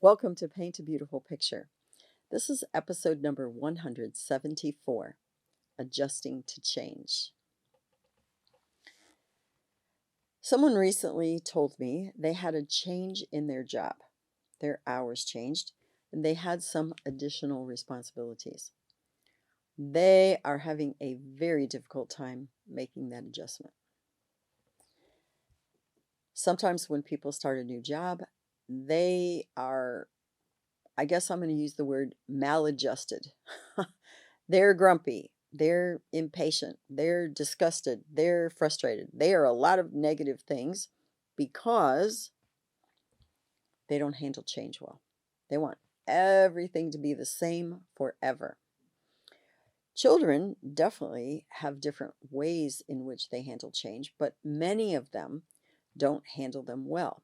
Welcome to Paint a Beautiful Picture. This is episode number 174, Adjusting to Change. Someone recently told me they had a change in their job. Their hours changed, and they had some additional responsibilities. They are having a very difficult time making that adjustment. Sometimes when people start a new job, they are, I guess I'm going to use the word maladjusted. They're grumpy. They're impatient. They're disgusted. They're frustrated. They are a lot of negative things because they don't handle change well. They want everything to be the same forever. Children definitely have different ways in which they handle change, but many of them don't handle them well.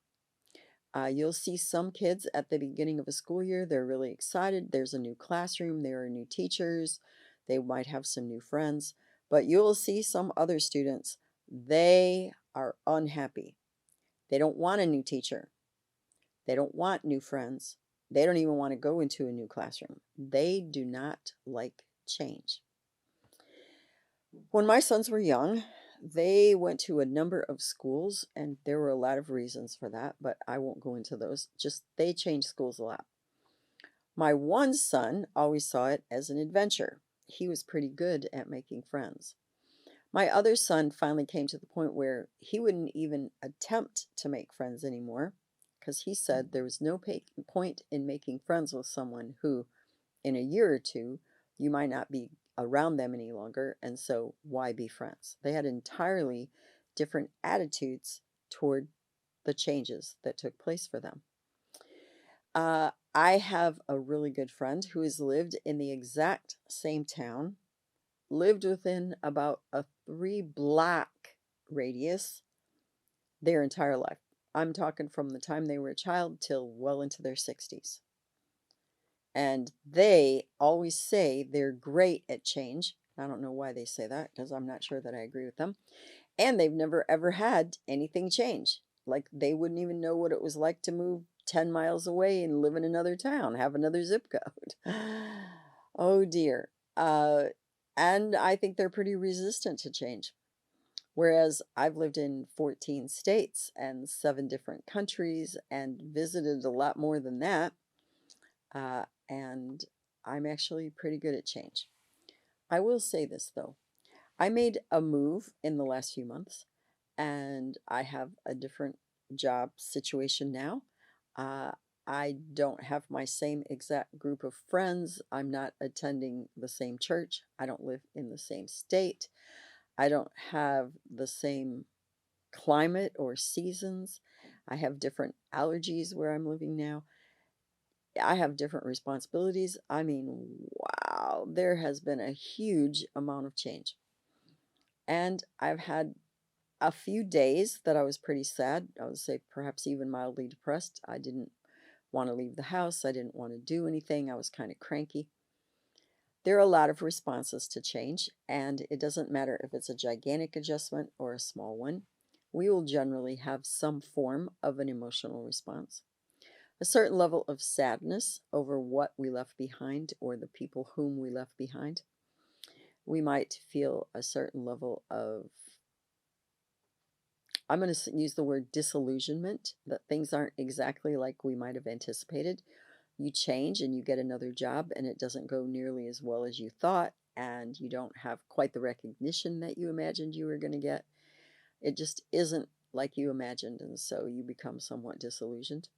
You'll see some kids at the beginning of a school year, they're really excited. There's a new classroom, there are new teachers, they might have some new friends. But you'll see some other students, they are unhappy. They don't want a new teacher, they don't want new friends, they don't even want to go into a new classroom. They do not like change. When my sons were young, they went to a number of schools, and there were a lot of reasons for that, but I won't go into those. Just they changed schools a lot. My one son always saw it as an adventure. He was pretty good at making friends. My other son finally came to the point where he wouldn't even attempt to make friends anymore because he said there was no point in making friends with someone who, in a year or two, you might not be around them any longer, and so why be friends? They had entirely different attitudes toward the changes that took place for them. I have a really good friend who has lived in the exact same town, lived within about a 3-block radius their entire life. I'm talking from the time they were a child till well into their 60s. And they always say they're great at change. I don't know why they say that because I'm not sure that I agree with them. And they've never ever had anything change. Like they wouldn't even know what it was like to move 10 miles away and live in another town, have another zip code. Oh dear. And I think they're pretty resistant to change. Whereas I've lived in 14 states and 7 different countries and visited a lot more than that. And I'm actually pretty good at change. I will say this though. I made a move in the last few months and I have a different job situation now. Uh, I don't have my same exact group of friends. I'm not attending the same church. I don't live in the same state. I don't have the same climate or seasons. I have different allergies where I'm living now. I have different responsibilities. I mean, wow, there has been a huge amount of change. And I've had a few days that I was pretty sad. I would say perhaps even mildly depressed. I didn't want to leave the house. I didn't want to do anything. I was kind of cranky. There are a lot of responses to change, and it doesn't matter if it's a gigantic adjustment or a small one. We will generally have some form of an emotional response. A certain level of sadness over what we left behind or the people whom we left behind. We might feel a certain level of, I'm going to use the word disillusionment, that things aren't exactly like we might have anticipated. You change and you get another job and it doesn't go nearly as well as you thought, and you don't have quite the recognition that you imagined you were going to get. It just isn't like you imagined, and so you become somewhat disillusioned.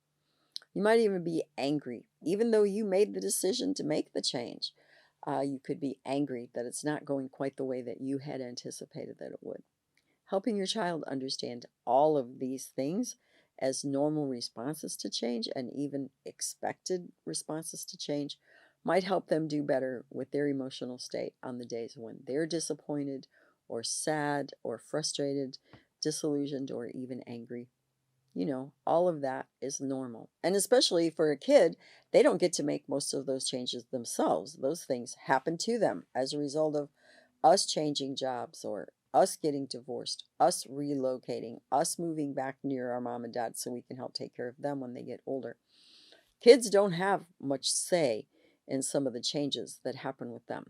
You might even be angry, even though you made the decision to make the change. You could be angry that it's not going quite the way that you had anticipated that it would. Helping your child understand all of these things as normal responses to change and even expected responses to change might help them do better with their emotional state on the days when they're disappointed or sad or frustrated, disillusioned, or even angry. All of that is normal. And especially for a kid, they don't get to make most of those changes themselves. Those things happen to them as a result of us changing jobs or us getting divorced, us relocating, us moving back near our mom and dad so we can help take care of them when they get older. Kids don't have much say in some of the changes that happen with them.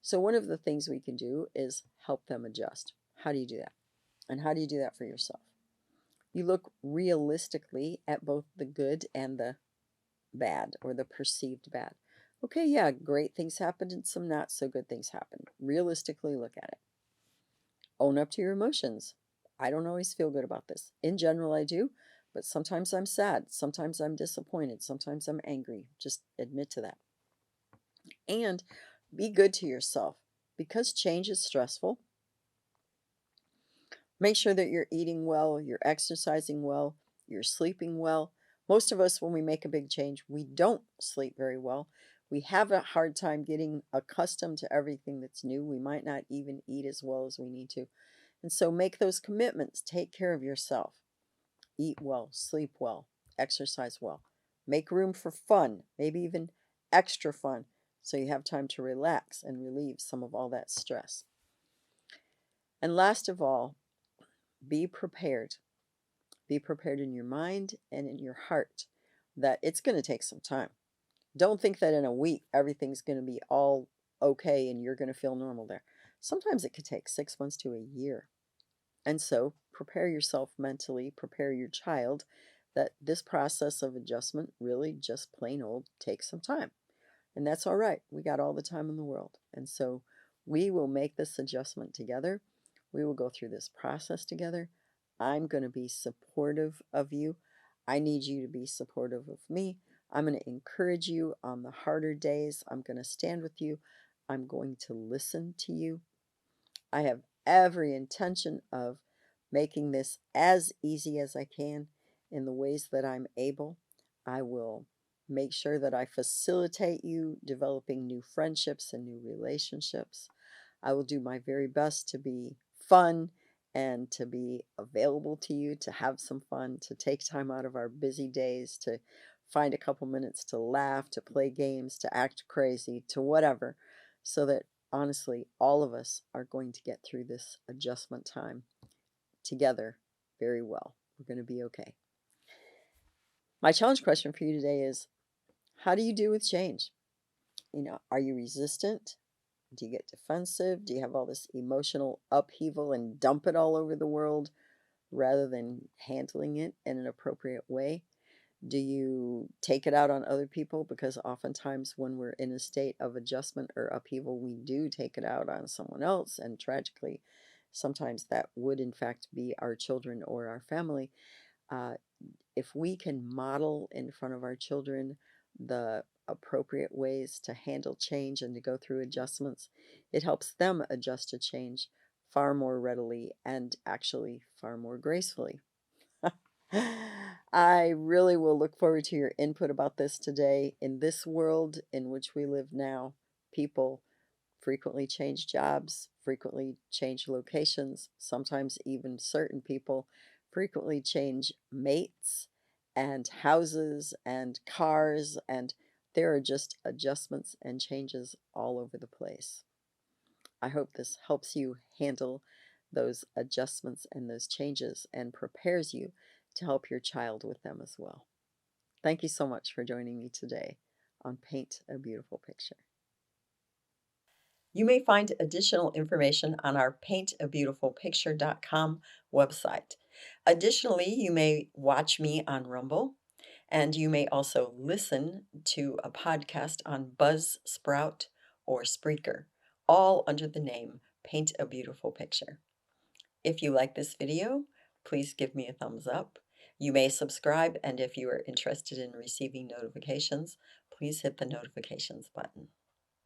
So, one of the things we can do is help them adjust. How do you do that? And how do you do that for yourself? You look realistically at both the good and the bad or the perceived bad. Okay, yeah, great things happened and some not so good things happened. Realistically look at it. Own up to your emotions. I don't always feel good about this. In general, I do, but sometimes I'm sad. Sometimes I'm disappointed. Sometimes I'm angry. Just admit to that. And be good to yourself. Because change is stressful, make sure that you're eating well, you're exercising well, you're sleeping well. Most of us, when we make a big change, we don't sleep very well. We have a hard time getting accustomed to everything that's new. We might not even eat as well as we need to. And so make those commitments. Take care of yourself. Eat well, sleep well, exercise well. Make room for fun, maybe even extra fun, so you have time to relax and relieve some of all that stress. And last of all, be prepared. Be prepared in your mind and in your heart that it's going to take some time. Don't think that in a week everything's going to be all okay and you're going to feel normal there. Sometimes it could take 6 months to a year. And so prepare yourself mentally, prepare your child that this process of adjustment really just plain old takes some time. And that's all right. We got all the time in the world. And so we will make this adjustment together. We will go through this process together. I'm going to be supportive of you. I need you to be supportive of me. I'm going to encourage you on the harder days. I'm going to stand with you. I'm going to listen to you. I have every intention of making this as easy as I can in the ways that I'm able. I will make sure that I facilitate you developing new friendships and new relationships. I will do my very best to be fun and to be available to you, to have some fun, to take time out of our busy days, to find a couple minutes to laugh, to play games, to act crazy, to whatever, so that honestly, all of us are going to get through this adjustment time together very well. We're going to be okay. My challenge question for you today is, how do you do with change? Are you resistant? Do you get defensive? Do you have all this emotional upheaval and dump it all over the world rather than handling it in an appropriate way? Do you take it out on other people? Because oftentimes when we're in a state of adjustment or upheaval, we do take it out on someone else. And tragically, sometimes that would in fact be our children or our family. Uh, if we can model in front of our children the appropriate ways to handle change and to go through adjustments, it helps them adjust to change far more readily and actually far more gracefully. I really will look forward to your input about this today. In this world in which we live now, people frequently change jobs, frequently change locations, sometimes even certain people frequently change mates and houses and cars, and there are just adjustments and changes all over the place. I hope this helps you handle those adjustments and those changes and prepares you to help your child with them as well. Thank you so much for joining me today on Paint a Beautiful Picture. You may find additional information on our paintabeautifulpicture.com website. Additionally, you may watch me on Rumble, and you may also listen to a podcast on Buzzsprout or Spreaker, all under the name Paint a Beautiful Picture. If you like this video, please give me a thumbs up. You may subscribe, and if you are interested in receiving notifications, please hit the notifications button.